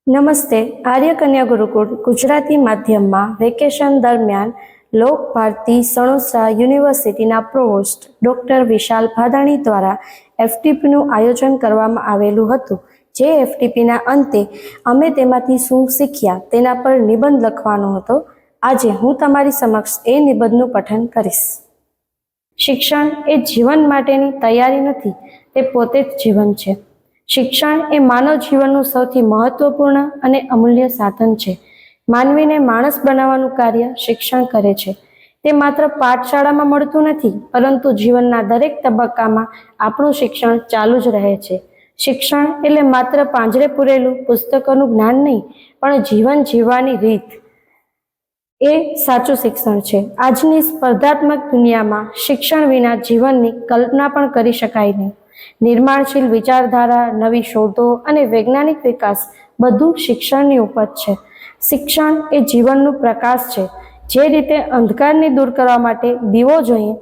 નમસ્તે. આર્ય કન્યા ગુરુકુળ ગુજરાતી માધ્યમમાં વેકેશન દરમિયાન લોક ભારતી સણોસરા યુનિવર્સિટીના પ્રોવોસ્ટ ડૉક્ટર વિશાલ ભાદાણી દ્વારા એફટીપીનું આયોજન કરવામાં આવેલું હતું. જે એફટીપીના અંતે અમે તેમાંથી શું શીખ્યા તેના પર નિબંધ લખવાનો હતો. આજે હું તમારી સમક્ષ એ નિબંધનું પઠન કરીશ. શિક્ષણ એ જીવન માટેની તૈયારી નથી, તે પોતે જ જીવન છે. શિક્ષણ એ માનવ જીવનનું સૌથી મહત્વપૂર્ણ અને અમૂલ્ય સાધન છે. માનવીને માણસ બનાવવાનું કાર્ય શિક્ષણ કરે છે. તે માત્ર પાઠશાળામાં મળતું નથી, પરંતુ જીવનના દરેક તબક્કામાં આપણું શિક્ષણ ચાલુ જ રહે છે. શિક્ષણ એટલે માત્ર પાંજરે પૂરેલું પુસ્તકોનું જ્ઞાન નહીં, પણ જીવન જીવવાની રીત એ સાચું શિક્ષણ છે. આજની સ્પર્ધાત્મક દુનિયામાં શિક્ષણ વિના જીવનની કલ્પના પણ કરી શકાય નહીં. નિર્માણશીલ વિચારધારા, નવી શોધો અને વૈજ્ઞાનિક વિકાસ બધું શિક્ષણની ઉપજ છે. શિક્ષણ એ જીવનનું પ્રકાશ છે. જે રીતે અંધકારને દૂર કરવા માટે દીવો જોઈએ,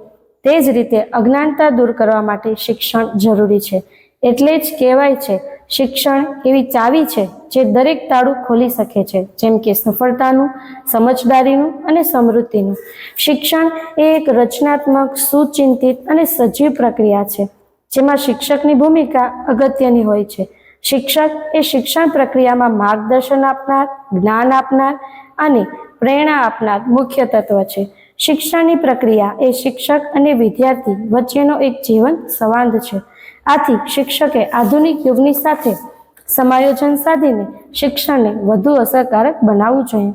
તે જ રીતે અજ્ઞાનતા દૂર કરવા માટે શિક્ષણ જરૂરી છે. એટલે જ કહેવાય છે, શિક્ષણ એવી ચાવી છે જે દરેક તાળું ખોલી શકે છે, જેમ કે સફળતાનું, સમજદારીનું અને સમૃદ્ધિનું. શિક્ષણ એ એક રચનાત્મક, સુચિંતિત અને સજીવ પ્રક્રિયા છે, જેમાં શિક્ષકની ભૂમિકા અગત્યની હોય છે. શિક્ષક એ શિક્ષણ પ્રક્રિયામાં માર્ગદર્શન આપનાર, જ્ઞાન આપનાર અને પ્રેરણા આપનાર મુખ્ય તત્વ છે. શિક્ષણની પ્રક્રિયા એ શિક્ષક અને વિદ્યાર્થી વચ્ચેનો એક જીવંત સંવાદ છે. આથી શિક્ષકે આધુનિક યુગની સાથે સમાયોજન સાધીને શિક્ષણને વધુ અસરકારક બનાવવું જોઈએ.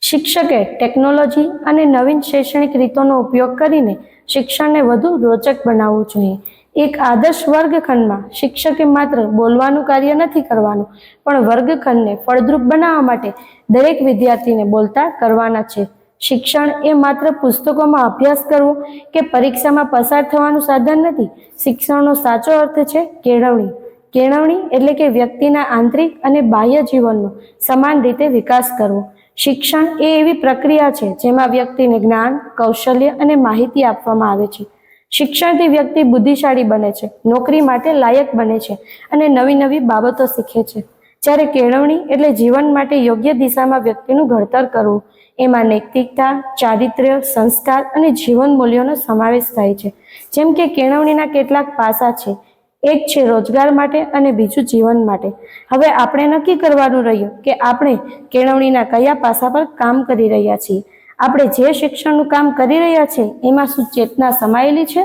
શિક્ષકે ટેકનોલોજી અને નવીન શૈક્ષણિક રીતોનો ઉપયોગ કરીને શિક્ષણને વધુ રોચક બનાવવું જોઈએ. એક આદર્શ વર્ગખંડમાં શિક્ષકે માત્ર બોલવાનું કાર્ય નથી કરવાનું, પણ વર્ગખંડને ફળદ્રુપ બનાવવા માટે દરેક વિદ્યાર્થીને બોલતા કરવાના છે. શિક્ષણ એ માત્ર પુસ્તકોમાં અભ્યાસ કરવો કે પરીક્ષામાં પસાર થવાનું સાધન નથી. શિક્ષણનો સાચો અર્થ છે કેળવણી. કેળવણી એટલે કે વ્યક્તિના આંતરિક અને બાહ્ય જીવનનો સમાન રીતે વિકાસ કરવો. શિક્ષણ એ એવી પ્રક્રિયા છે જેમાં વ્યક્તિને જ્ઞાન, કૌશલ્ય અને માહિતી આપવામાં આવે છે. શિક્ષણથી વ્યક્તિ બુદ્ધિશાળી બને છે, નોકરી માટે લાયક બને છે અને નવી નવી બાબતો શીખે છે. જ્યારે કેળવણી એટલે જીવન માટે યોગ્ય દિશામાં વ્યક્તિનું ઘડતર કરવું. એમાં નૈતિકતા, ચારિત્ર્ય, સંસ્કાર અને જીવન મૂલ્યોનો સમાવેશ થાય છે. જેમ કે કેળવણીના કેટલાક પાસા છે. એક છે રોજગાર માટે અને બીજું જીવન માટે. હવે આપણે નક્કી કરવાનું રહ્યું કે આપણે કેળવણીના કયા પાસા પર કામ કરી રહ્યા છીએ. આપણે જે શિક્ષણનું કામ કરી રહ્યા છીએ એમાં શું ચેતના સમાયેલી છે?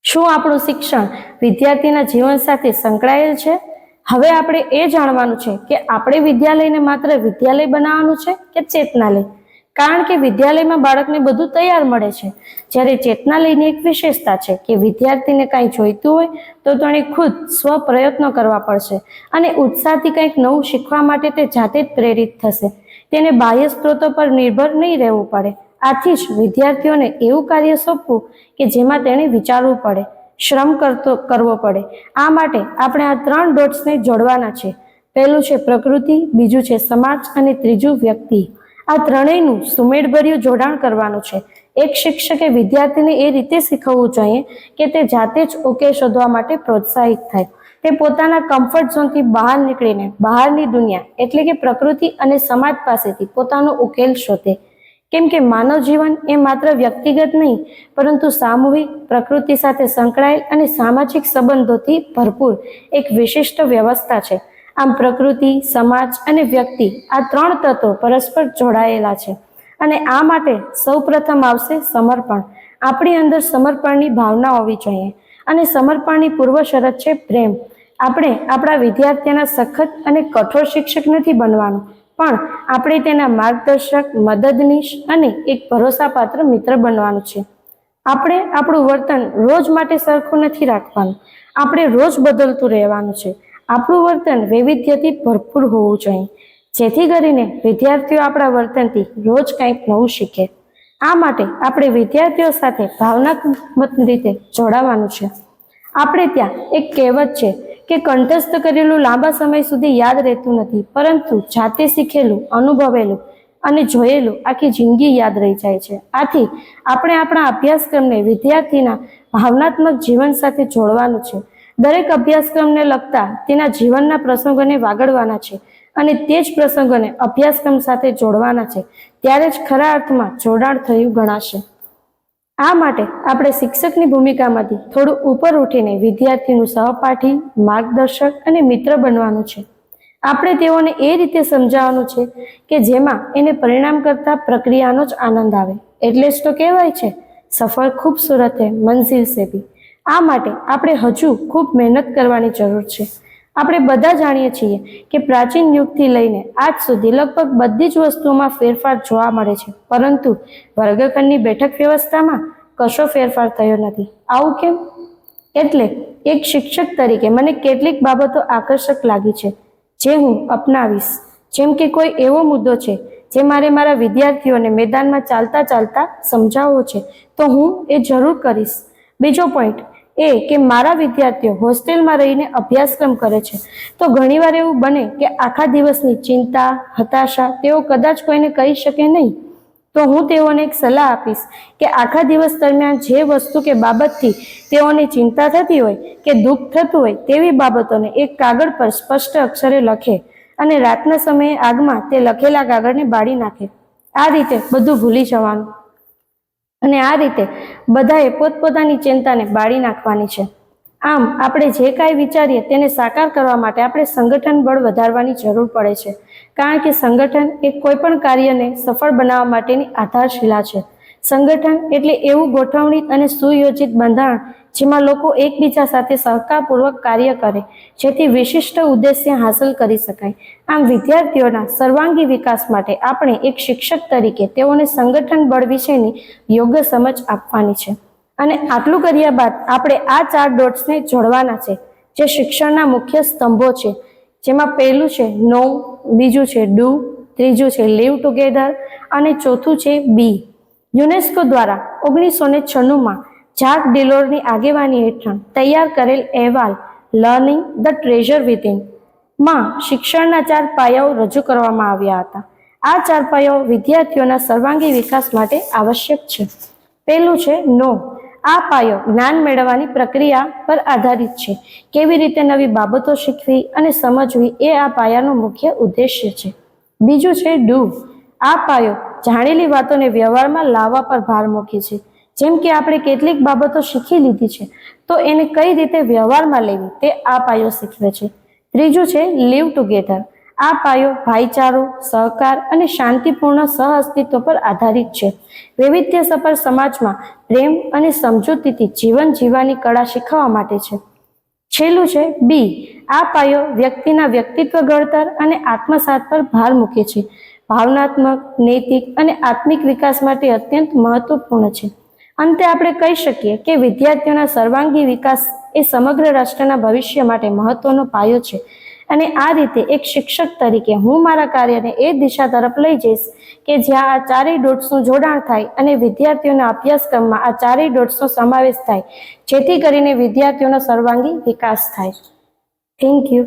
શું આપણું શિક્ષણ વિદ્યાર્થીના જીવન સાથે સંકળાયેલ છે? હવે આપણે એ જાણવાનું છે કે આપણે વિદ્યાલયને માત્ર વિદ્યાલય બનાવવાનું છે કે ચેતનાલય. કારણ કે વિદ્યાલયમાં બાળકને બધું તૈયાર મળે છે, જ્યારે ચેતનાલયની એક વિશેષતા છે કે વિદ્યાર્થીને કાંઈ જોઈતું હોય તો તેણે ખુદ સ્વ પ્રયત્નો કરવા પડશે અને ઉત્સાહથી કંઈક નવું શીખવા માટે તે જાતે જ પ્રેરિત થશે. તેને બાહ્ય સ્ત્રોતો પર નિર્ભર નહીં રહેવું પડે. આથી જ વિદ્યાર્થીઓને એવું કાર્ય સોંપવું કે જેમાં તેણે વિચારવું પડે, શ્રમ કરવો પડે. આ માટે આપણે આ 3 ડોટ્સને જોડવાના છે. પહેલું છે પ્રકૃતિ, બીજું છે સમાજ અને ત્રીજું વ્યક્તિ. આ ત્રણેયનું સુમેળભર્યું જોડાણ કરવાનું છે. એક શિક્ષકે વિદ્યાર્થીને એ રીતે શીખવવું જોઈએ કે તે જાતે જ ઉકેલ શોધવા માટે પ્રોત્સાહિત થાય. તે પોતાના કમ્ફર્ટ ઝોનથી બહાર નીકળીને બહારની દુનિયા એટલે કે પ્રકૃતિ અને સમાજ પાસેથી પોતાનો ઉકેલ શોધે. કેમ કે માનવ જીવન એ માત્ર વ્યક્તિગત નહીં, પરંતુ સામૂહિક, પ્રકૃતિ સાથે સંકળાયેલ અને સામાજિક સંબંધોથી ભરપૂર એક વિશિષ્ટ વ્યવસ્થા છે. આમ પ્રકૃતિ, સમાજ અને વ્યક્તિ આ 3 તત્વો પરસ્પર જોડાયેલા છે. અને આ માટે સૌપ્રથમ આવશે સમર્પણ. આપણી અંદર સમર્પણની ભાવના હોવી જોઈએ અને સમર્પણની પૂર્વ શરત છે પ્રેમ. આપણે આપણા વિદ્યાર્થીના સખત અને કઠોર શિક્ષક નથી બનવાનું, પણ આપણે તેના માર્ગદર્શક, મદદનીશ અને એક ભરોસાપાત્ર મિત્ર બનવાનું છે. આપણે આપણું વર્તન રોજ માટે સરખું નથી રાખવાનું, આપણે રોજ બદલતું રહેવાનું છે. આપણું વર્તન વૈવિધ્યથી ભરપૂર હોવું જોઈએ, જેથી કરીને વિદ્યાર્થીઓ આપણા વર્તનથી રોજ કંઈક નવું શીખે. આ માટે આપણે વિદ્યાર્થીઓ સાથે ભાવનાત્મક રીતે જોડાવાનું છે. આપણે ત્યાં એક કહેવત છે કે કંઠસ્થ કરેલું લાંબા સમય સુધી યાદ રહેતું નથી, પરંતુ જાતે શીખેલું, અનુભવેલું અને જોયેલું આખી જિંદગી યાદ રહી જાય છે. આથી આપણે આપણા અભ્યાસક્રમને વિદ્યાર્થીના ભાવનાત્મક જીવન સાથે જોડવાનું છે. દરેક અભ્યાસક્રમને લગતા તેના જીવનના પ્રસંગોને વાગડવાના છે અને તે જ પ્રસંગોને અભ્યાસક્રમ સાથે જોડવાના છે. ત્યારે જ ખરા અર્થમાં જોડાણ થયું ગણાશે. આ માટે આપણે શિક્ષકની ભૂમિકામાંથી થોડું ઉપર ઉઠીને વિદ્યાર્થીનું સહપાઠી, માર્ગદર્શક અને મિત્ર બનવાનું છે. આપણે તેઓને એ રીતે સમજાવવાનું છે કે જેમાં એને પરિણામ કરતા પ્રક્રિયાનો જ આનંદ આવે. એટલે જ તો કહેવાય છે, સફર ખૂબસૂરત હૈ મંઝિલ સે ભી. આ માટે આપણે હજુ ખૂબ મહેનત કરવાની જરૂર છે. આપણે બધા જાણીએ છીએ કે પ્રાચીન યુગથી લઈને આજ સુધી લગભગ બધી જ વસ્તુઓમાં ફેરફાર જોવા મળે છે, પરંતુ વર્ગખંડની બેઠક વ્યવસ્થામાં કશો ફેરફાર થયો નથી. આવું કેમ? એટલે એક શિક્ષક તરીકે મને કેટલીક બાબતો આકર્ષક લાગી છે જે હું અપનાવીશ. જેમ કે કોઈ એવો મુદ્દો છે જે મારે મારા વિદ્યાર્થીઓને મેદાનમાં ચાલતા ચાલતા સમજાવવો છે તો હું એ જરૂર કરીશ. બીજો પોઈન્ટ એ કે મારા વિદ્યાર્થીઓ હોસ્ટેલમાં રહીને અભ્યાસક્રમ કરે છે તો ઘણીવાર એવું બને કે આખા દિવસની ચિંતા, હતાશા તેઓ કદાચ કોઈને કહી શકે નહીં. તો હું તેઓને એક સલાહ આપીશ કે આખા દિવસ દરમિયાન જે વસ્તુ કે બાબતથી તેઓને ચિંતા થતી હોય કે દુઃખ થતું હોય તેવી બાબતોને એક કાગળ પર સ્પષ્ટ અક્ષરે લખે અને રાતના સમયે આગમાં તે લખેલા કાગળને બાળી નાખે. આ રીતે બધું ભૂલી જવાનું અને આ રીતે બધાએ પોતપોતાની ચિંતાને બાળી નાખવાની છે. આમ આપણે જે કાંઈ વિચારીએ તેને સાકાર કરવા માટે આપણે સંગઠન બળ વધારવાની જરૂર પડે છે. કારણ કે સંગઠન એ કોઈ પણ કાર્યને સફળ બનાવવા માટેની આધારશિલા છે. સંગઠન એટલે એવું ગોઠવણી અને સુયોજિત બંધારણ જેમાં લોકો એકબીજા સાથે સહકારપૂર્વક કાર્ય કરે જેથી વિશિષ્ટ ઉદ્દેશ્ય હાંસલ કરી શકાય. આમ વિદ્યાર્થીઓના સર્વાંગી વિકાસ માટે આપણે એક શિક્ષક તરીકે તેઓને સંગઠન બળ વિશેની યોગ્ય સમજ આપવાની છે. અને આટલું કર્યા બાદ આપણે આ 4 ડોટ્સને જોડવાના છે જે શિક્ષણના મુખ્ય સ્તંભો છે, જેમાં પહેલું છે નો, બીજું છે ડુ, ત્રીજું છે લીવ ટુગેધર અને ચોથું છે બી. યુનેસ્કો દ્વારા 1996માં જાક ડિલોરની આગેવાની હેઠળ તૈયાર કરેલ અહેવાલ લર્નિંગ ધ ટ્રેઝર વિધિન માં શિક્ષણના 4 પાયાઓ રજૂ કરવામાં આવ્યા હતા. આ 4 પાયાઓ વિદ્યાર્થીઓના સર્વાંગી વિકાસ માટે આવશ્યક છે. પહેલું છે નો. આ પાયો જ્ઞાન મેળવવાની પ્રક્રિયા પર આધારિત છે. કેવી રીતે નવી બાબતો શીખવી અને સમજવી એ આ પાયાનો મુખ્ય ઉદ્દેશ્ય છે. બીજું છે ડુ. આ પાયો જાણેલી વાતોને વ્યવહારમાં લાવવા પર ભાર મૂકે છે. જેમ કે આપણે કેટલીક બાબતો શીખી લીધી છે તો એને કઈ રીતે વ્યવહારમાં લેવી તે આ પાયો શીખવે છે. ત્રીજું છે લીવ ટુગેધર. આ પાયો ભાઈચારો, સહકાર અને શાંતિપૂર્ણ સહઅસ્તિત્વ પર આધારિત છે. વૈવિધ્યસભર સમાજમાં પ્રેમ અને સમજૂતીથી જીવન જીવવાની કળા શીખવવા માટે છે. છેલ્લું છે બી. આ પાયો વ્યક્તિના વ્યક્તિત્વ ઘડતર અને આત્મસાત પર ભાર મૂકે છે. ભાવનાત્મક, નૈતિક અને આત્મિક વિકાસ માટે અત્યંત મહત્વપૂર્ણ છે. અંતે આપણે કહી શકીએ કે વિદ્યાર્થીઓના સર્વાંગી વિકાસ એ સમગ્ર રાષ્ટ્રના ભવિષ્ય માટે મહત્વનો પાયો છે. અને આ રીતે એક શિક્ષક તરીકે હું મારા કાર્યને એ દિશા તરફ લઈ જઈશ કે જ્યાં આ 4 ડોટ્સનું જોડાણ થાય અને વિદ્યાર્થીઓના અભ્યાસક્રમમાં આ 4 ડોટ્સનો સમાવેશ થાય જેથી કરીને વિદ્યાર્થીઓનો સર્વાંગી વિકાસ થાય. Thank you.